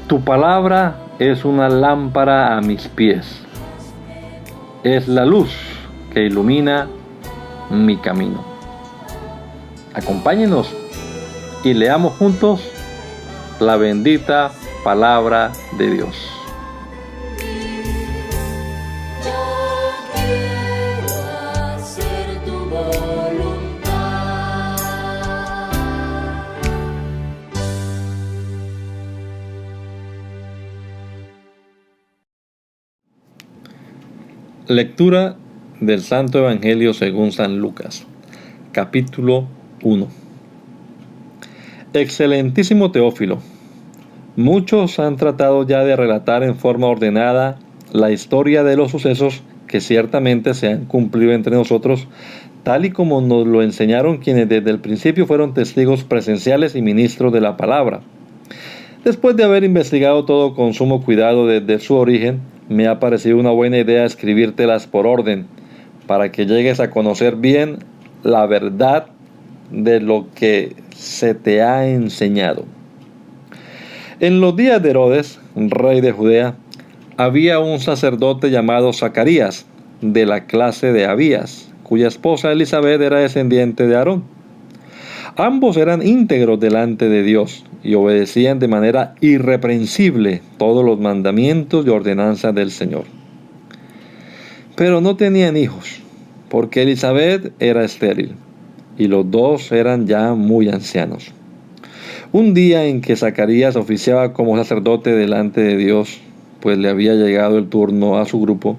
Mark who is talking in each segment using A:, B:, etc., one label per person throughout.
A: Tu palabra es una lámpara a mis pies. Es la luz que ilumina mi camino. Acompáñenos y leamos juntos la bendita palabra de Dios. Lectura del Santo Evangelio según San Lucas, capítulo 1. Excelentísimo Teófilo, muchos han tratado ya de relatar en forma ordenada la historia de los sucesos que ciertamente se han cumplido entre nosotros, tal y como nos lo enseñaron quienes desde el principio fueron testigos presenciales y ministros de la palabra. Después de haber investigado todo con sumo cuidado desde su origen, me ha parecido una buena idea escribírtelas por orden, para que llegues a conocer bien la verdad de lo que se te ha enseñado. En los días de Herodes, rey de Judea, había un sacerdote llamado Zacarías, de la clase de Abías, cuya esposa Elisabet era descendiente de Aarón. Ambos eran íntegros delante de Dios y obedecían de manera irreprensible todos los mandamientos y ordenanzas del Señor. Pero no tenían hijos, porque Elisabet era estéril, y los dos eran ya muy ancianos. Un día en que Zacarías oficiaba como sacerdote delante de Dios, pues le había llegado el turno a su grupo,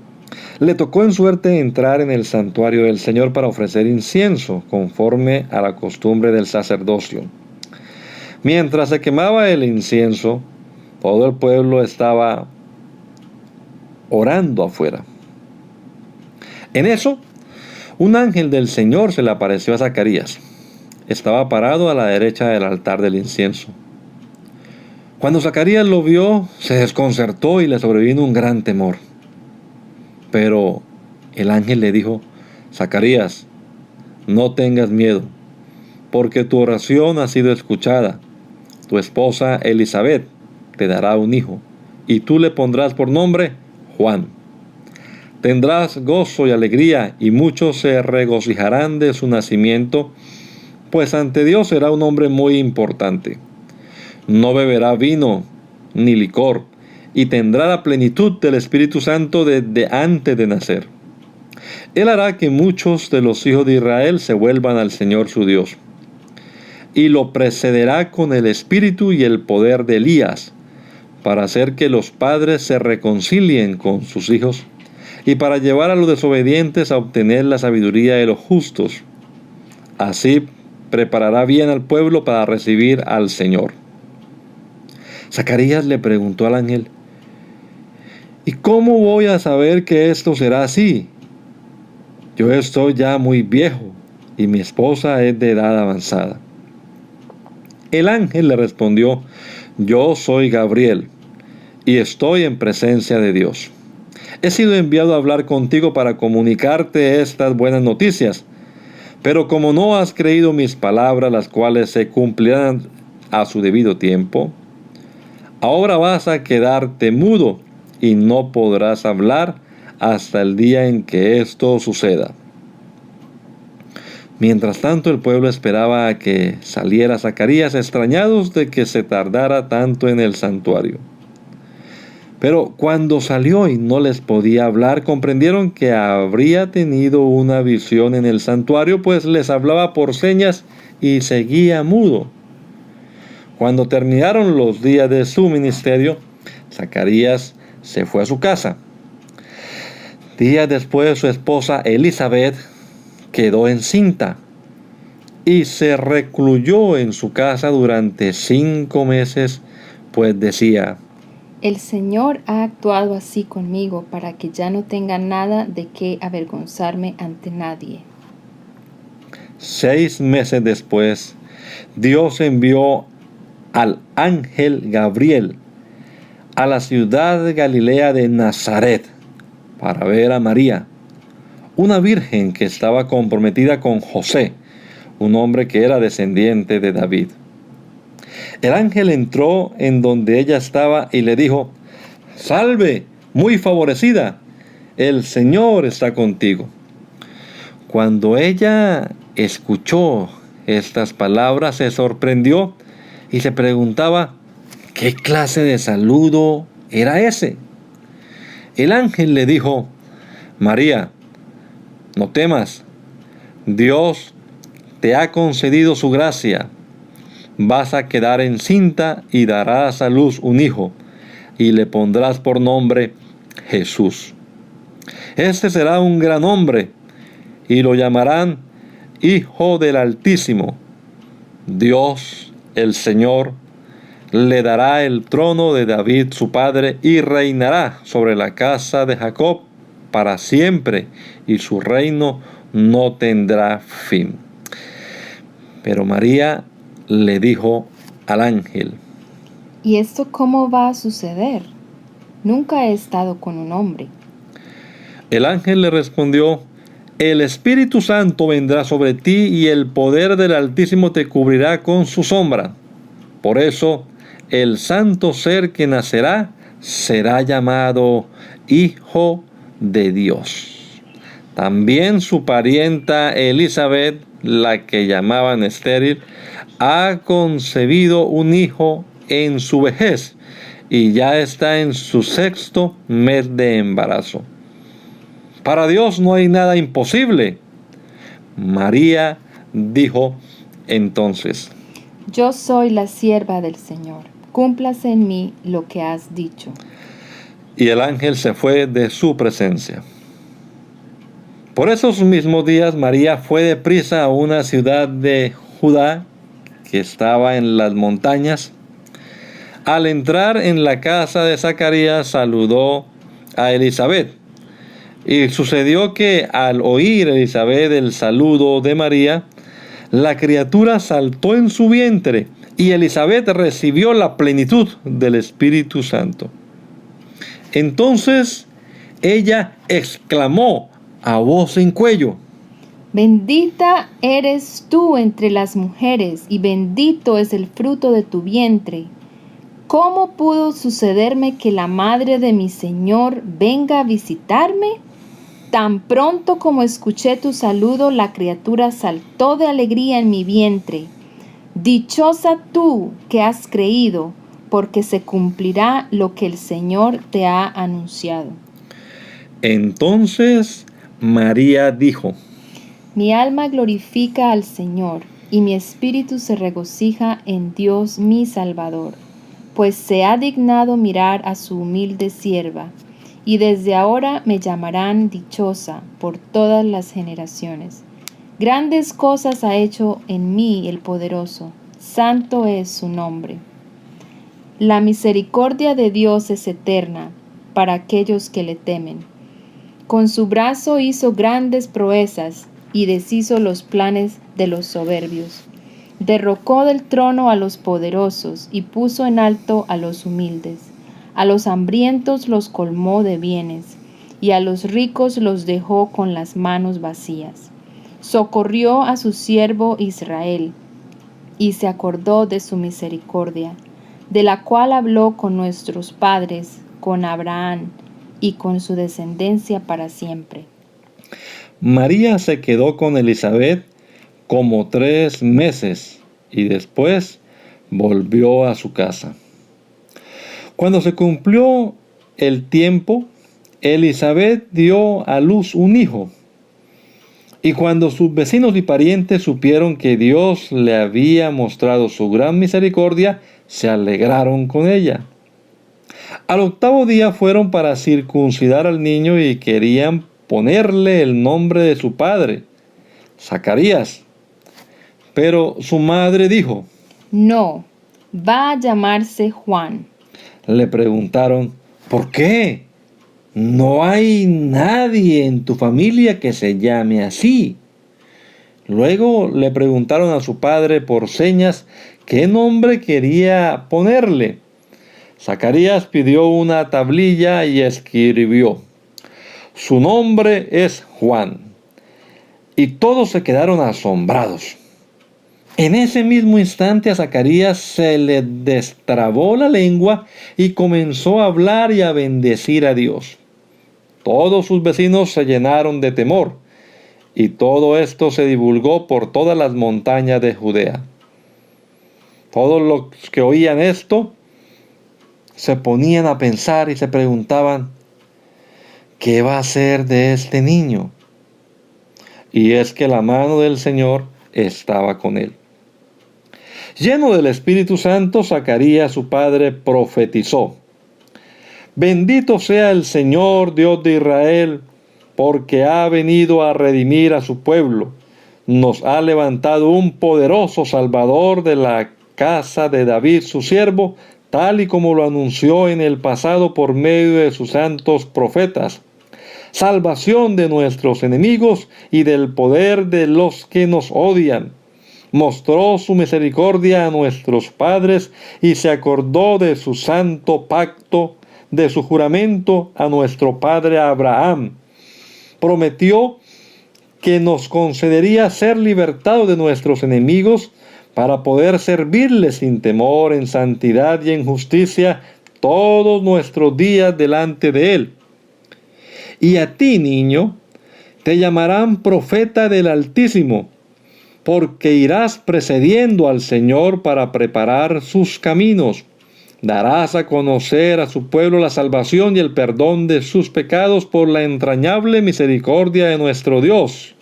A: le tocó en suerte entrar en el santuario del Señor para ofrecer incienso, conforme a la costumbre del sacerdocio. Mientras se quemaba el incienso, todo el pueblo estaba orando afuera. En eso, un ángel del Señor se le apareció a Zacarías. Estaba parado a la derecha del altar del incienso. Cuando Zacarías lo vio, se desconcertó y le sobrevino un gran temor. Pero el ángel le dijo: Zacarías, no tengas miedo, porque tu oración ha sido escuchada. Tu esposa Elisabet te dará un hijo, y tú le pondrás por nombre Juan. Tendrás gozo y alegría, y muchos se regocijarán de su nacimiento, pues ante Dios será un hombre muy importante. No beberá vino ni licor, y tendrá la plenitud del Espíritu Santo desde antes de nacer. Él hará que muchos de los hijos de Israel se vuelvan al Señor su Dios, y lo precederá con el espíritu y el poder de Elías, para hacer que los padres se reconcilien con sus hijos, y para llevar a los desobedientes a obtener la sabiduría de los justos. Así preparará bien al pueblo para recibir al Señor. Zacarías le preguntó al ángel: ¿y cómo voy a saber que esto será así? Yo estoy ya muy viejo, y mi esposa es de edad avanzada. El ángel le respondió: yo soy Gabriel, y estoy en presencia de Dios. He sido enviado a hablar contigo para comunicarte estas buenas noticias. Pero como no has creído mis palabras, las cuales se cumplirán a su debido tiempo, ahora vas a quedarte mudo y no podrás hablar hasta el día en que esto suceda. Mientras tanto, el pueblo esperaba a que saliera Zacarías, extrañados de que se tardara tanto en el santuario. Pero cuando salió y no les podía hablar, comprendieron que habría tenido una visión en el santuario, pues les hablaba por señas y seguía mudo. Cuando terminaron los días de su ministerio, Zacarías se fue a su casa. Días después, su esposa Elisabet quedó encinta y se recluyó en su casa durante 5 meses, pues decía:
B: el Señor ha actuado así conmigo para que ya no tenga nada de qué avergonzarme ante nadie.
A: 6 meses después, Dios envió al ángel Gabriel a la ciudad de Galilea de Nazaret para ver a María, una virgen que estaba comprometida con José, un hombre que era descendiente de David. El ángel entró en donde ella estaba y le dijo: «Salve, muy favorecida, el Señor está contigo». Cuando ella escuchó estas palabras, se sorprendió y se preguntaba qué clase de saludo era ese. El ángel le dijo: «María, no temas, Dios te ha concedido su gracia. Vas a quedar encinta y darás a luz un hijo, y le pondrás por nombre Jesús. Este será un gran hombre, y lo llamarán Hijo del Altísimo. Dios, el Señor, le dará el trono de David su padre, y reinará sobre la casa de Jacob para siempre, y su reino no tendrá fin». Pero María le dijo al ángel:
B: ¿Y esto cómo va a suceder? Nunca he estado con un hombre.
A: El ángel le respondió: «El Espíritu Santo vendrá sobre ti, y el poder del Altísimo te cubrirá con su sombra. Por eso, el santo ser que nacerá será llamado Hijo de Dios. También su parienta Elizabeth, la que llamaban estéril, ha concebido un hijo en su vejez, y ya está en su 6º mes de embarazo. Para Dios no hay nada imposible». María dijo entonces:
B: Yo soy la sierva del Señor. Cúmplase en mí lo que has dicho.
A: Y el ángel se fue de su presencia. Por esos mismos días, María fue deprisa a una ciudad de Judá que estaba en las montañas. Al entrar en la casa de Zacarías, saludó a Elizabeth. Y sucedió que al oír Elizabeth el saludo de María, la criatura saltó en su vientre, y Elizabeth recibió la plenitud del Espíritu Santo. Entonces ella exclamó a voz en cuello:
B: Bendita eres tú entre las mujeres, y bendito es el fruto de tu vientre. ¿Cómo pudo sucederme que la madre de mi Señor venga a visitarme? Tan pronto como escuché tu saludo, la criatura saltó de alegría en mi vientre. Dichosa tú que has creído, porque se cumplirá lo que el Señor te ha anunciado.
A: Entonces María dijo:
B: Mi alma glorifica al Señor, y mi espíritu se regocija en Dios mi Salvador, pues se ha dignado mirar a su humilde sierva, y desde ahora me llamarán dichosa por todas las generaciones. Grandes cosas ha hecho en mí el poderoso, santo es su nombre. La misericordia de Dios es eterna para aquellos que le temen. Con su brazo hizo grandes proezas y deshizo los planes de los soberbios. Derrocó del trono a los poderosos y puso en alto a los humildes. A los hambrientos los colmó de bienes, y a los ricos los dejó con las manos vacías. Socorrió a su siervo Israel, y se acordó de su misericordia, de la cual habló con nuestros padres, con Abraham, y con su descendencia para siempre.
A: María se quedó con Elizabeth como 3 meses, y después volvió a su casa. Cuando se cumplió el tiempo, Elizabeth dio a luz un hijo. Y cuando sus vecinos y parientes supieron que Dios le había mostrado su gran misericordia, se alegraron con ella. Al 8º día fueron para circuncidar al niño y querían ponerle el nombre de su padre, Zacarías. Pero su madre dijo:
B: No, va a llamarse Juan.
A: Le preguntaron: ¿por qué? No hay nadie en tu familia que se llame así. Luego le preguntaron a su padre por señas qué nombre quería ponerle. Zacarías pidió una tablilla y escribió: su nombre es Juan. Y todos se quedaron asombrados. En ese mismo instante a Zacarías se le destrabó la lengua y comenzó a hablar y a bendecir a Dios. Todos sus vecinos se llenaron de temor, y todo esto se divulgó por todas las montañas de Judea. Todos los que oían esto se ponían a pensar y se preguntaban, ¿qué va a hacer de este niño? Y es que la mano del Señor estaba con él. Lleno del Espíritu Santo, Zacarías, su padre, profetizó: Bendito sea el Señor Dios de Israel, porque ha venido a redimir a su pueblo. Nos ha levantado un poderoso Salvador de la casa de David su siervo, tal y como lo anunció en el pasado por medio de sus santos profetas. Salvación de nuestros enemigos y del poder de los que nos odian. Mostró su misericordia a nuestros padres y se acordó de su santo pacto, de su juramento a nuestro padre Abraham. Prometió que nos concedería ser libertados de nuestros enemigos para poder servirle sin temor, en santidad y en justicia todos nuestros días delante de él. Y a ti, niño, te llamarán profeta del Altísimo, porque irás precediendo al Señor para preparar sus caminos. Darás a conocer a su pueblo la salvación y el perdón de sus pecados por la entrañable misericordia de nuestro Dios.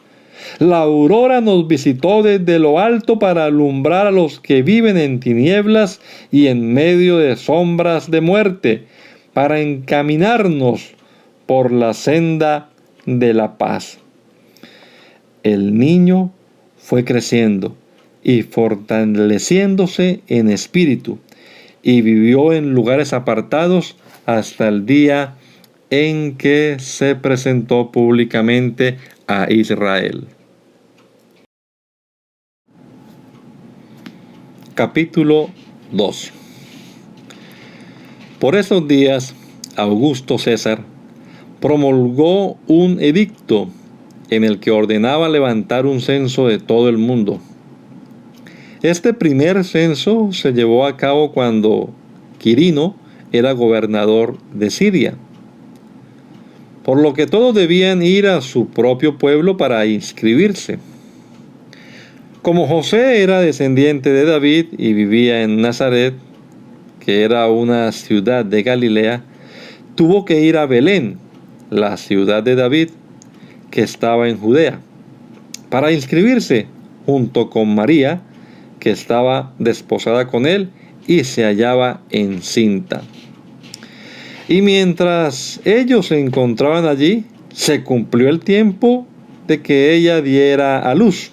A: La aurora nos visitó desde lo alto para alumbrar a los que viven en tinieblas y en medio de sombras de muerte, para encaminarnos por la senda de la paz. El niño fue creciendo y fortaleciéndose en espíritu, y vivió en lugares apartados hasta el día en que se presentó públicamente a Israel. Capítulo 2. Por esos días, Augusto César promulgó un edicto en el que ordenaba levantar un censo de todo el mundo. Este primer censo se llevó a cabo cuando Quirino era gobernador de Siria, por lo que todos debían ir a su propio pueblo para inscribirse. Como José era descendiente de David y vivía en Nazaret, que era una ciudad de Galilea, tuvo que ir a Belén, la ciudad de David, que estaba en Judea, para inscribirse junto con María, que estaba desposada con él y se hallaba encinta. Y mientras ellos se encontraban allí, se cumplió el tiempo de que ella diera a luz.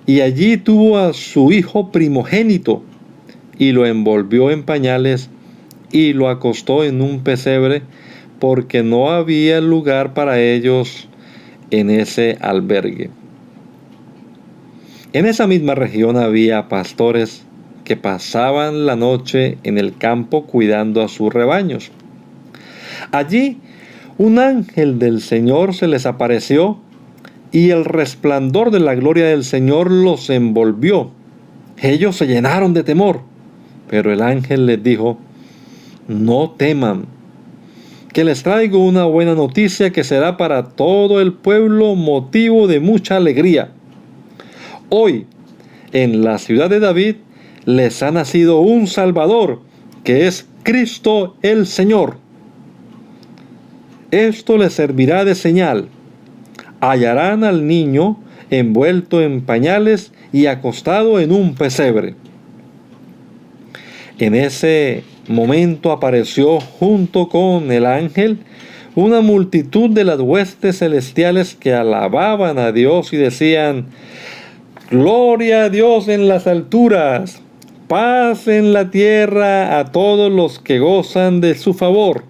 A: Y allí tuvo a su hijo primogénito, y lo envolvió en pañales, y lo acostó en un pesebre, porque no había lugar para ellos en ese albergue. En esa misma región había pastores que pasaban la noche en el campo cuidando a sus rebaños. Allí un ángel del Señor se les apareció, y el resplandor de la gloria del Señor los envolvió. Ellos se llenaron de temor, pero el ángel les dijo: no teman, que les traigo una buena noticia que será para todo el pueblo motivo de mucha alegría. Hoy, en la ciudad de David, les ha nacido un Salvador, que es Cristo el Señor. Esto les servirá de señal. Hallarán al niño envuelto en pañales y acostado en un pesebre. En ese momento apareció junto con el ángel una multitud de las huestes celestiales que alababan a Dios y decían: Gloria a Dios en las alturas, paz en la tierra a todos los que gozan de su favor.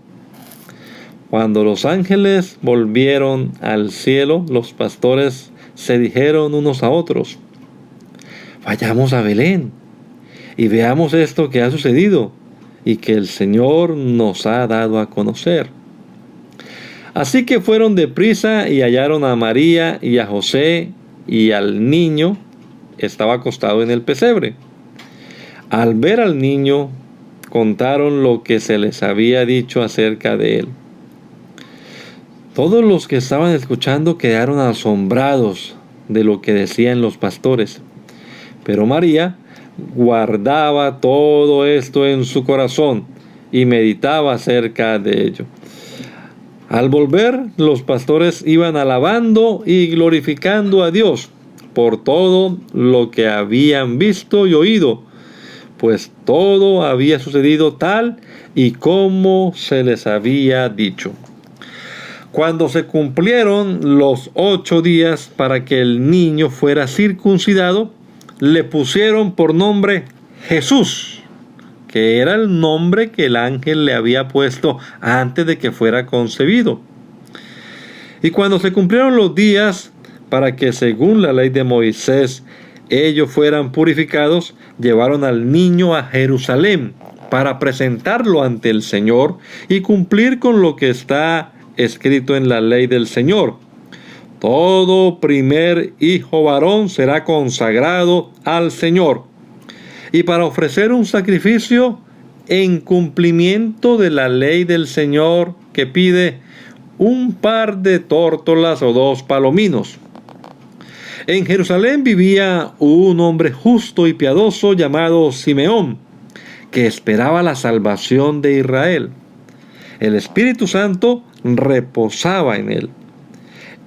A: Cuando los ángeles volvieron al cielo, los pastores se dijeron unos a otros: vayamos a Belén y veamos esto que ha sucedido y que el Señor nos ha dado a conocer. Así que fueron deprisa y hallaron a María y a José y al niño estaba acostado en el pesebre. Al ver al niño, contaron lo que se les había dicho acerca de él. Todos los que estaban escuchando quedaron asombrados de lo que decían los pastores. Pero María guardaba todo esto en su corazón y meditaba acerca de ello. Al volver, los pastores iban alabando y glorificando a Dios por todo lo que habían visto y oído, pues todo había sucedido tal y como se les había dicho. Cuando se cumplieron los 8 días para que el niño fuera circuncidado, le pusieron por nombre Jesús, que era el nombre que el ángel le había puesto antes de que fuera concebido. Y cuando se cumplieron los días para que, según la ley de Moisés, ellos fueran purificados, llevaron al niño a Jerusalén para presentarlo ante el Señor y cumplir con lo que está escrito en la ley del Señor. Todo primer hijo varón será consagrado al Señor, y para ofrecer un sacrificio en cumplimiento de la ley del Señor, que pide un par de tórtolas o 2 palominos. En Jerusalén vivía un hombre justo y piadoso llamado Simeón, que esperaba la salvación de Israel. El Espíritu Santo reposaba en él,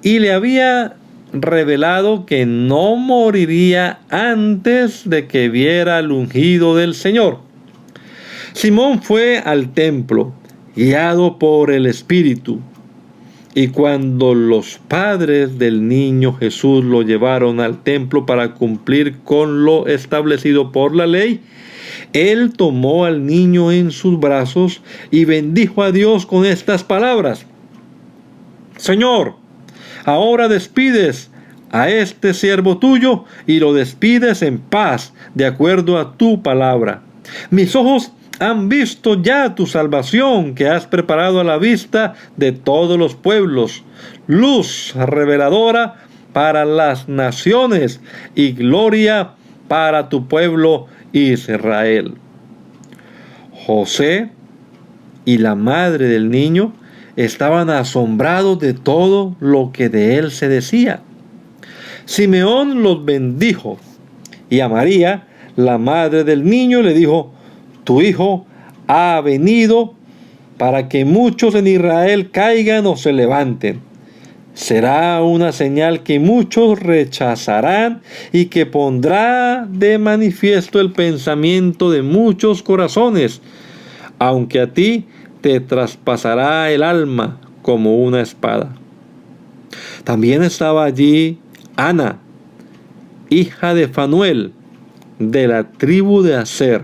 A: y le había revelado que no moriría antes de que viera al ungido del Señor. Simón fue al templo, guiado por el Espíritu, y cuando los padres del niño Jesús lo llevaron al templo para cumplir con lo establecido por la ley, él tomó al niño en sus brazos y bendijo a Dios con estas palabras: Señor, ahora despides a este siervo tuyo y lo despides en paz, de acuerdo a tu palabra. Mis ojos han visto ya tu salvación, que has preparado a la vista de todos los pueblos, luz reveladora para las naciones y gloria para tu pueblo Israel. José y la madre del niño estaban asombrados de todo lo que de él se decía. Simeón los bendijo, y a María, la madre del niño, le dijo: tu hijo ha venido para que muchos en Israel caigan o se levanten. Será una señal que muchos rechazarán y que pondrá de manifiesto el pensamiento de muchos corazones, aunque a ti te traspasará el alma como una espada. También estaba allí Ana, hija de Fanuel, de la tribu de Aser.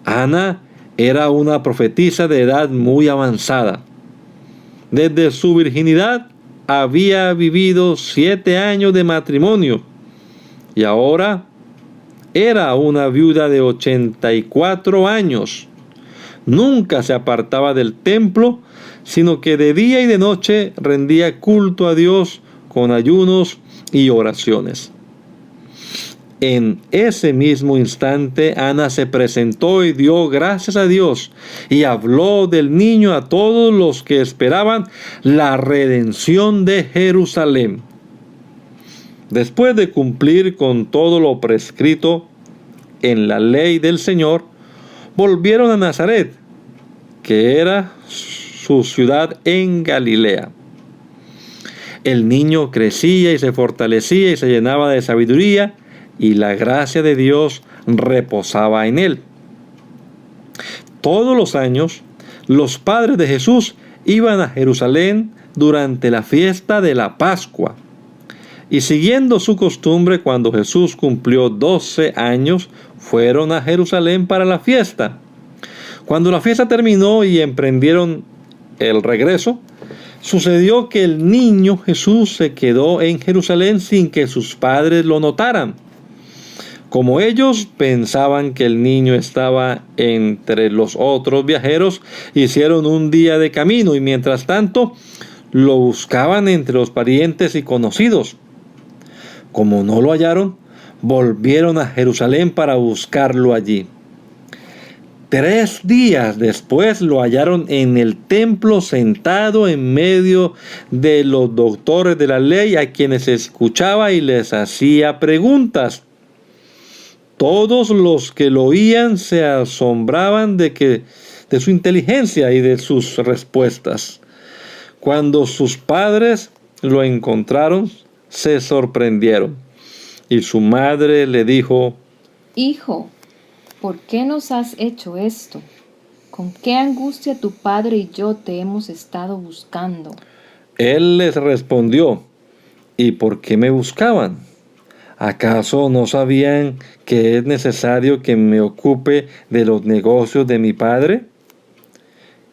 A: Ana era una profetisa de edad muy avanzada. Desde su virginidad había vivido 7 años de matrimonio y ahora era una viuda de 84 años. Nunca se apartaba del templo, sino que de día y de noche rendía culto a Dios con ayunos y oraciones. En ese mismo instante, Ana se presentó y dio gracias a Dios y habló del niño a todos los que esperaban la redención de Jerusalén. Después de cumplir con todo lo prescrito en la ley del Señor, volvieron a Nazaret, que era su ciudad en Galilea. El niño crecía y se fortalecía y se llenaba de sabiduría, y la gracia de Dios reposaba en él. Todos los años, los padres de Jesús iban a Jerusalén durante la fiesta de la Pascua. Y siguiendo su costumbre, cuando Jesús cumplió 12 años, fueron a Jerusalén para la fiesta. Cuando la fiesta terminó y emprendieron el regreso, sucedió que el niño Jesús se quedó en Jerusalén sin que sus padres lo notaran. Como ellos pensaban que el niño estaba entre los otros viajeros, hicieron un día de camino y mientras tanto lo buscaban entre los parientes y conocidos. Como no lo hallaron, volvieron a Jerusalén para buscarlo allí. 3 días después lo hallaron en el templo sentado en medio de los doctores de la ley, a quienes escuchaba y les hacía preguntas. Todos los que lo oían se asombraban de su inteligencia y de sus respuestas. Cuando sus padres lo encontraron, se sorprendieron. Y su madre le dijo:
B: Hijo, ¿por qué nos has hecho esto? ¿Con qué angustia tu padre y yo te hemos estado buscando?
A: Él les respondió: ¿y por qué me buscaban? ¿Acaso no sabían que es necesario que me ocupe de los negocios de mi padre?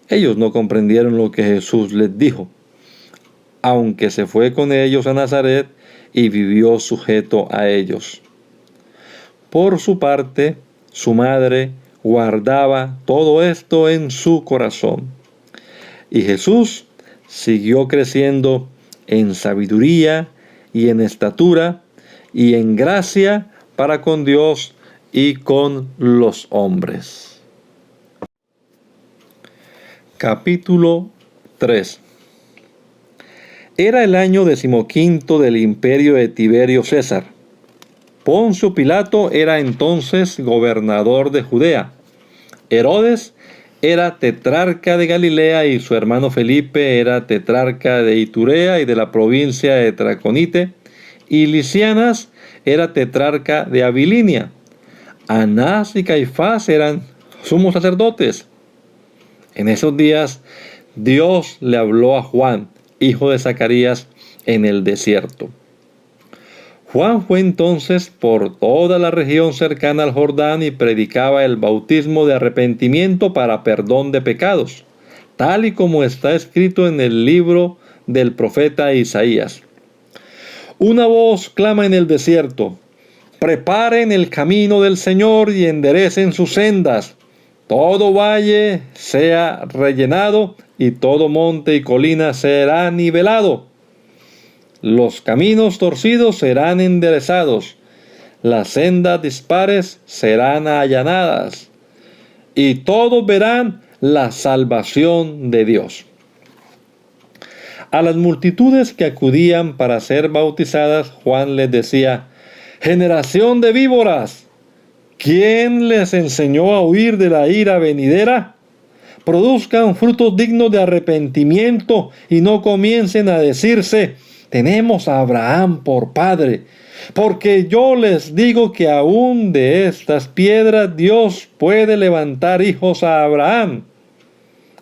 A: Ellos no comprendieron lo que Jesús les dijo, aunque se fue con ellos a Nazaret y vivió sujeto a ellos. Por su parte, su madre guardaba todo esto en su corazón. Y Jesús siguió creciendo en sabiduría y en estatura y en gracia para con Dios y con los hombres. Capítulo 3. Era el año 15 del imperio de Tiberio César. Poncio Pilato era entonces gobernador de Judea. Herodes era tetrarca de Galilea y su hermano Felipe era tetrarca de Iturea y de la provincia de Traconite, y Lisianas era tetrarca de Abilinia. Anás y Caifás eran sumos sacerdotes. En esos días Dios le habló a Juan, hijo de Zacarías, en el desierto. Juan fue entonces por toda la región cercana al Jordán y predicaba el bautismo de arrepentimiento para perdón de pecados, tal y como está escrito en el libro del profeta Isaías. Una voz clama en el desierto: preparen el camino del Señor y enderecen sus sendas. Todo valle sea rellenado y todo monte y colina será nivelado. Los caminos torcidos serán enderezados, las sendas dispares serán allanadas, y todos verán la salvación de Dios. A las multitudes que acudían para ser bautizadas, Juan les decía: generación de víboras, ¿quién les enseñó a huir de la ira venidera? Produzcan frutos dignos de arrepentimiento y no comiencen a decirse: tenemos a Abraham por padre. Porque yo les digo que aún de estas piedras Dios puede levantar hijos a Abraham.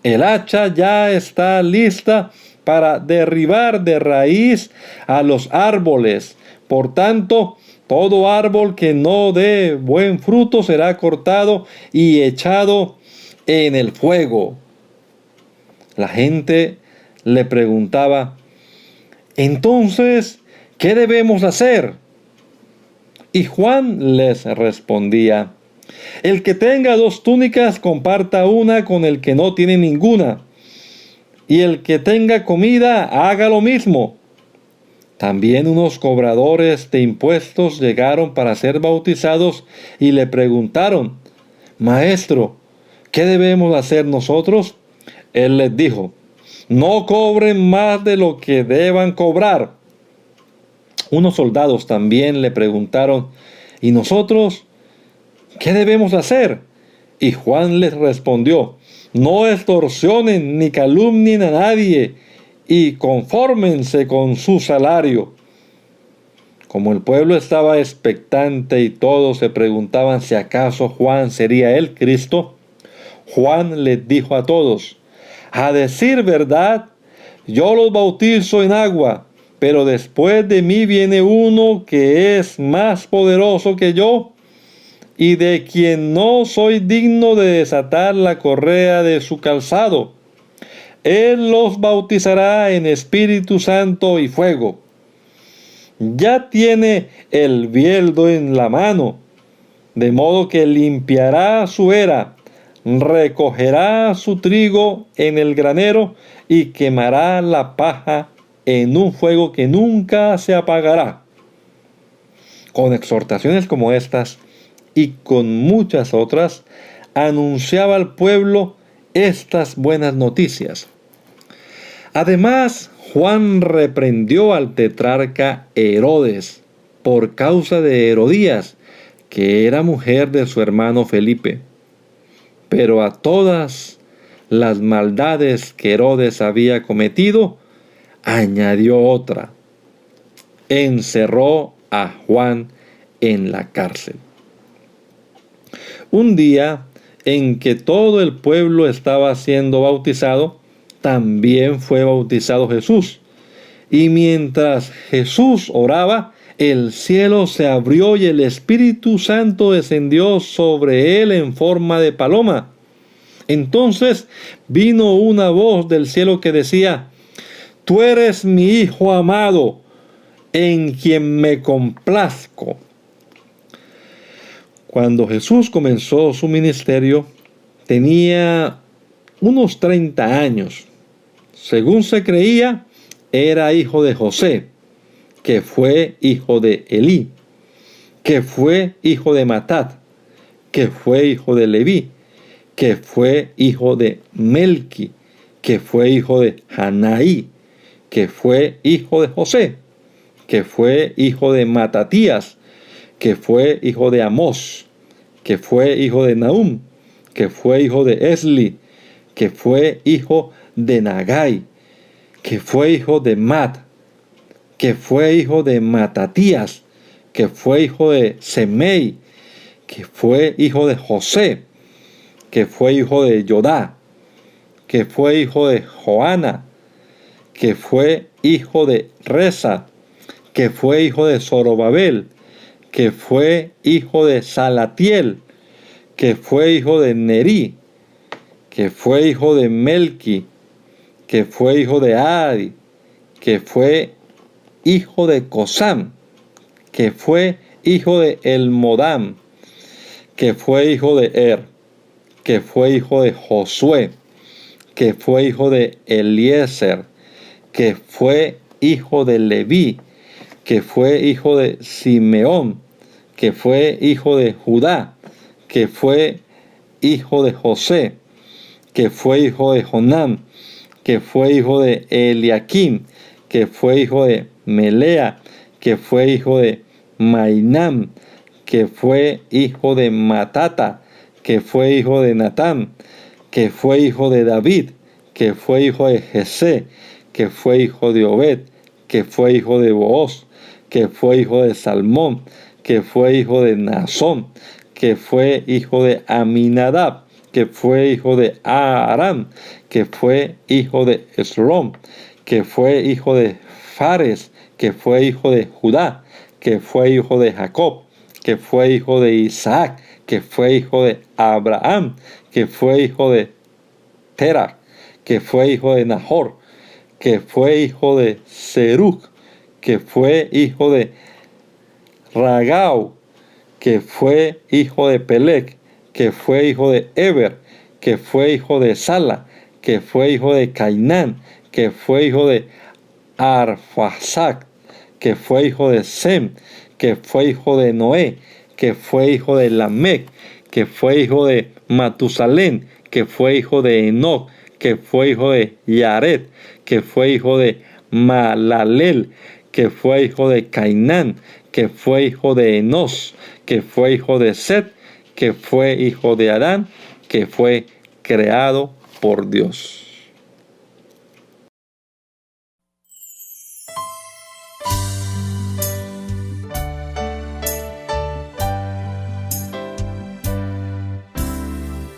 A: El hacha ya está lista para derribar de raíz a los árboles. Por tanto, todo árbol que no dé buen fruto será cortado y echado en el fuego. La gente le preguntaba: entonces, ¿qué debemos hacer? Y Juan les respondía: el que tenga 2 túnicas, comparta una con el que no tiene ninguna. Y el que tenga comida, haga lo mismo. También unos cobradores de impuestos llegaron para ser bautizados y le preguntaron: Maestro, ¿qué debemos hacer nosotros? Él les dijo: no cobren más de lo que deban cobrar. Unos soldados también le preguntaron: ¿y nosotros qué debemos hacer? Y Juan les respondió: no extorsionen ni calumnien a nadie, y confórmense con su salario. Como el pueblo estaba expectante y todos se preguntaban si acaso Juan sería el Cristo, Juan les dijo a todos: a decir verdad, yo los bautizo en agua, pero después de mí viene uno que es más poderoso que yo, y de quien no soy digno de desatar la correa de su calzado. Él los bautizará en Espíritu Santo y fuego. Ya tiene el bieldo en la mano, de modo que limpiará su era, recogerá su trigo en el granero y quemará la paja en un fuego que nunca se apagará. con exhortaciones como estas y con muchas otras, anunciaba al pueblo estas buenas noticias. Además, Juan reprendió al tetrarca Herodes por causa de Herodías, que era mujer de su hermano Felipe. Pero a todas las maldades que Herodes había cometido, añadió otra: encerró a Juan en la cárcel. Un día en que todo el pueblo estaba siendo bautizado, también fue bautizado Jesús. Y mientras Jesús oraba, el cielo se abrió y el Espíritu Santo descendió sobre él en forma de paloma. Entonces vino una voz del cielo que decía: Tú eres mi Hijo amado, en quien me complazco. Cuando Jesús comenzó su ministerio, tenía unos 30 años. Según se creía, era hijo de José, que fue hijo de Elí, que fue hijo de Matat, que fue hijo de Leví, que fue hijo de Melqui, que fue hijo de Hanaí, que fue hijo de José, que fue hijo de Matatías, que fue hijo de Amós, que fue hijo de Nahum, que fue hijo de Esli, que fue hijo de Nagai, que fue hijo de Mat, que fue hijo de Matatías, que fue hijo de Semei, que fue hijo de José, que fue hijo de Jodá, que fue hijo de Joana, que fue hijo de Resa, que fue hijo de Zorobabel, que fue hijo de Salatiel, que fue hijo de Neri, que fue hijo de Melqui, que fue hijo de Adi, que fue hijo de Cosam, que fue hijo de Elmodam, que fue hijo de Er, que fue hijo de Josué, que fue hijo de Eliezer, que fue hijo de Leví, que fue hijo de Simeón, que fue hijo de Judá, que fue hijo de José, que fue hijo de Jonam, que fue hijo de Eliakim, que fue hijo de Melea, que fue hijo de Mainam, que fue hijo de Matata, que fue hijo de Natán, que fue hijo de David, que fue hijo de Jesé, que fue hijo de Obed, que fue hijo de Booz, que fue hijo de Salmón, que fue hijo de Naasón, que fue hijo de Aminadab, que fue hijo de Aram, que fue hijo de Esrom, que fue hijo de Fares, que fue hijo de Judá, que fue hijo de Jacob, que fue hijo de Isaac, que fue hijo de Abraham, que fue hijo de Terah, que fue hijo de Nahor, que fue hijo de Serug, que fue hijo de Ragau, que fue hijo de Pelec, que fue hijo de Eber, que fue hijo de Sala, que fue hijo de Cainán, que fue hijo de Arfaxad, que fue hijo de Sem, que fue hijo de Noé, que fue hijo de Lamec, que fue hijo de Matusalén, que fue hijo de Enoc, que fue hijo de Yared, que fue hijo de Malalel, que fue hijo de Cainán, que fue hijo de Enos, que fue hijo de Set, que fue hijo de Adán, que fue creado por Dios.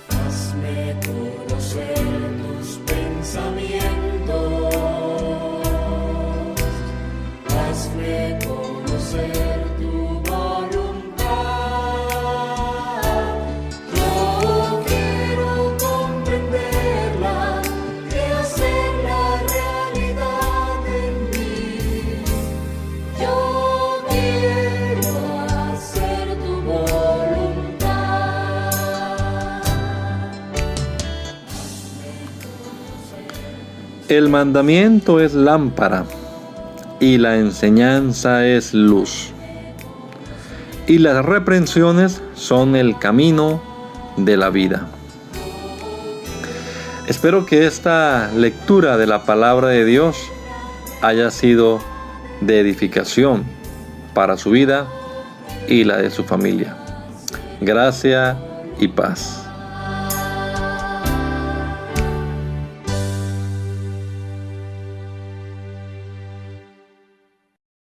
C: Hazme conocer tus pensamientos, hazme conocer tu voluntad. Yo quiero comprenderla y hacerla realidad en mí. Yo quiero hacer tu voluntad.
A: El mandamiento es lámpara y la enseñanza es luz. y las reprensiones son el camino de la vida. Espero que esta lectura de la palabra de Dios haya sido de edificación para su vida y la de su familia. Gracia y paz.